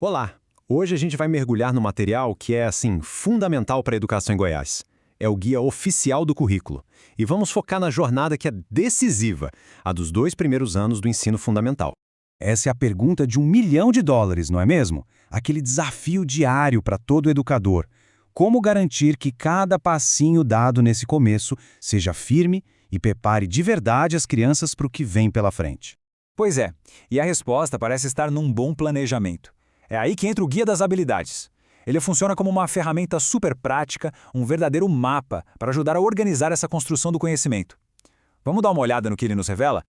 Olá! Hoje a gente vai mergulhar no material que é, assim, fundamental para a educação em Goiás. É o guia oficial do currículo. E vamos focar na jornada que é decisiva, a dos 2 primeiros anos do ensino fundamental. Essa é a pergunta de US$ 1 milhão, não é mesmo? Aquele desafio diário para todo educador. Como garantir que cada passinho dado nesse começo seja firme e prepare de verdade as crianças para o que vem pela frente? Pois é, e a resposta parece estar num bom planejamento. É aí que entra o Guia das Habilidades. Ele funciona como uma ferramenta super prática, um verdadeiro mapa para ajudar a organizar essa construção do conhecimento. Vamos dar uma olhada no que ele nos revela?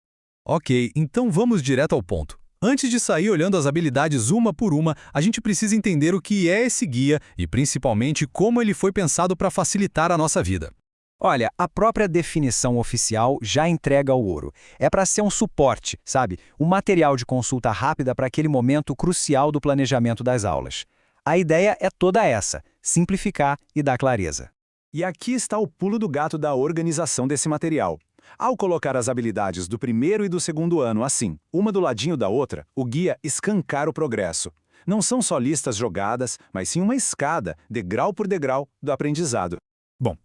Ok, então vamos direto ao ponto. Antes de sair olhando as habilidades uma por uma, a gente precisa entender o que é esse guia e principalmente como ele foi pensado para facilitar a nossa vida. Olha, a própria definição oficial já entrega o ouro. É para ser um suporte, sabe? Um material de consulta rápida para aquele momento crucial do planejamento das aulas. A ideia é toda essa: simplificar e dar clareza. E aqui está o pulo do gato da organização desse material. Ao colocar as habilidades do primeiro e do segundo ano assim, uma do ladinho da outra, o guia escancara o progresso. Não são só listas jogadas, mas sim uma escada, degrau por degrau, do aprendizado. Bom,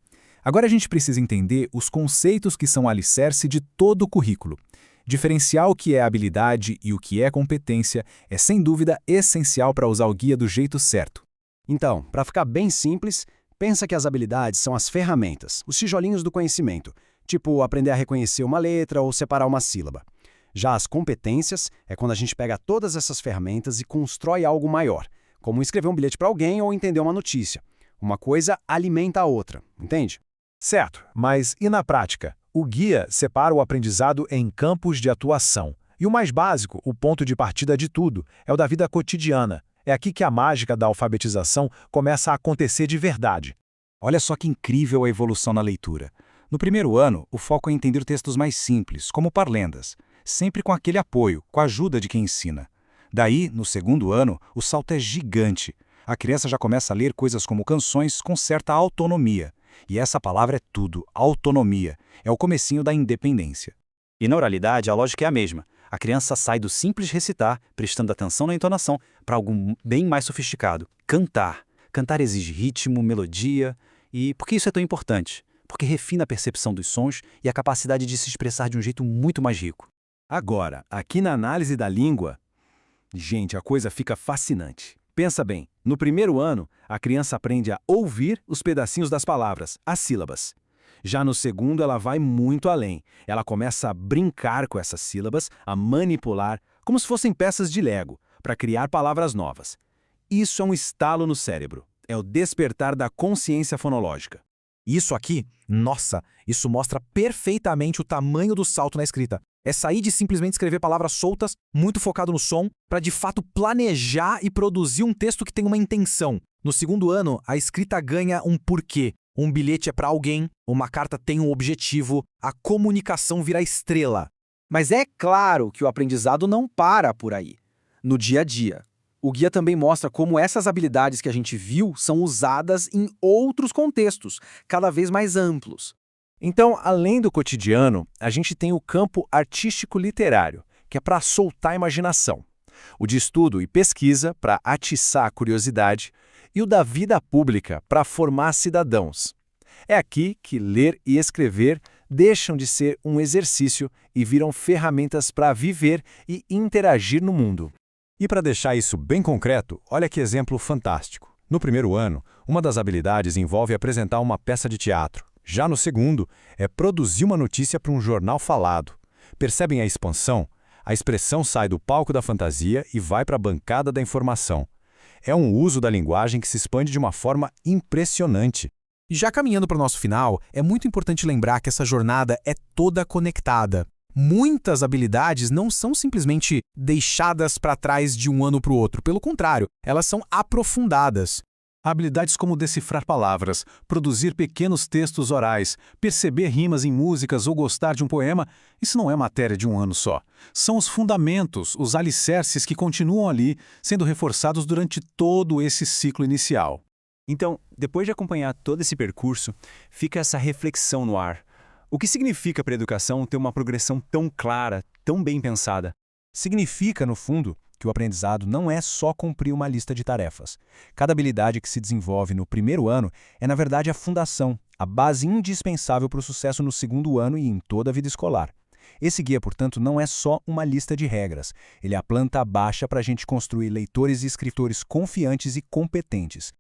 agora a gente precisa entender os conceitos que são alicerce de todo o currículo. Diferenciar o que é habilidade e o que é competência é, sem dúvida, essencial para usar o guia do jeito certo. Então, para ficar bem simples, pensa que as habilidades são as ferramentas, os tijolinhos do conhecimento, tipo aprender a reconhecer uma letra ou separar uma sílaba. Já as competências é quando a gente pega todas essas ferramentas e constrói algo maior, como escrever um bilhete para alguém ou entender uma notícia. Uma coisa alimenta a outra, entende? Certo, mas e na prática? O guia separa o aprendizado em campos de atuação. E o mais básico, o ponto de partida de tudo, é o da vida cotidiana. É aqui que a mágica da alfabetização começa a acontecer de verdade. Olha só que incrível a evolução na leitura. No primeiro ano, o foco é entender textos mais simples, como parlendas, sempre com aquele apoio, com a ajuda de quem ensina. Daí, no segundo ano, o salto é gigante. A criança já começa a ler coisas como canções com certa autonomia. E essa palavra é tudo, autonomia. É o comecinho da independência. E na oralidade a lógica é a mesma. A criança sai do simples recitar, prestando atenção na entonação, para algo bem mais sofisticado. Cantar. Cantar exige ritmo, melodia. E por que isso é tão importante? Porque refina a percepção dos sons e a capacidade de se expressar de um jeito muito mais rico. Agora, aqui na análise da língua, gente, a coisa fica fascinante. Pensa bem, no primeiro ano, a criança aprende a ouvir os pedacinhos das palavras, as sílabas. Já no segundo, ela vai muito além. Ela começa a brincar com essas sílabas, a manipular, como se fossem peças de Lego, para criar palavras novas. Isso é um estalo no cérebro. É o despertar da consciência fonológica. Isso aqui, nossa, isso mostra perfeitamente o tamanho do salto na escrita. É sair de simplesmente escrever palavras soltas, muito focado no som, para de fato planejar e produzir um texto que tem uma intenção. No segundo ano, a escrita ganha um porquê. Um bilhete é para alguém, uma carta tem um objetivo, a comunicação vira estrela. Mas é claro que o aprendizado não para por aí. No dia a dia, o guia também mostra como essas habilidades que a gente viu são usadas em outros contextos, cada vez mais amplos. Então, além do cotidiano, a gente tem o campo artístico-literário, que é para soltar a imaginação. O de estudo e pesquisa, para atiçar a curiosidade, e o da vida pública, para formar cidadãos. É aqui que ler e escrever deixam de ser um exercício e viram ferramentas para viver e interagir no mundo. E para deixar isso bem concreto, olha que exemplo fantástico. No primeiro ano, uma das habilidades envolve apresentar uma peça de teatro. Já no segundo, é produzir uma notícia para um jornal falado. Percebem a expansão? A expressão sai do palco da fantasia e vai para a bancada da informação. É um uso da linguagem que se expande de uma forma impressionante. E já caminhando para o nosso final, é muito importante lembrar que essa jornada é toda conectada. Muitas habilidades não são simplesmente deixadas para trás de um ano para o outro. Pelo contrário, elas são aprofundadas. Habilidades como decifrar palavras, produzir pequenos textos orais, perceber rimas em músicas ou gostar de um poema, isso não é matéria de um ano só. São os fundamentos, os alicerces que continuam ali, sendo reforçados durante todo esse ciclo inicial. Então, depois de acompanhar todo esse percurso, fica essa reflexão no ar. O que significa para a educação ter uma progressão tão clara, tão bem pensada? Significa, no fundo, que o aprendizado não é só cumprir uma lista de tarefas. Cada habilidade que se desenvolve no primeiro ano é, na verdade, a fundação, a base indispensável para o sucesso no segundo ano e em toda a vida escolar. Esse guia, portanto, não é só uma lista de regras. Ele é a planta baixa para a gente construir leitores e escritores confiantes e competentes.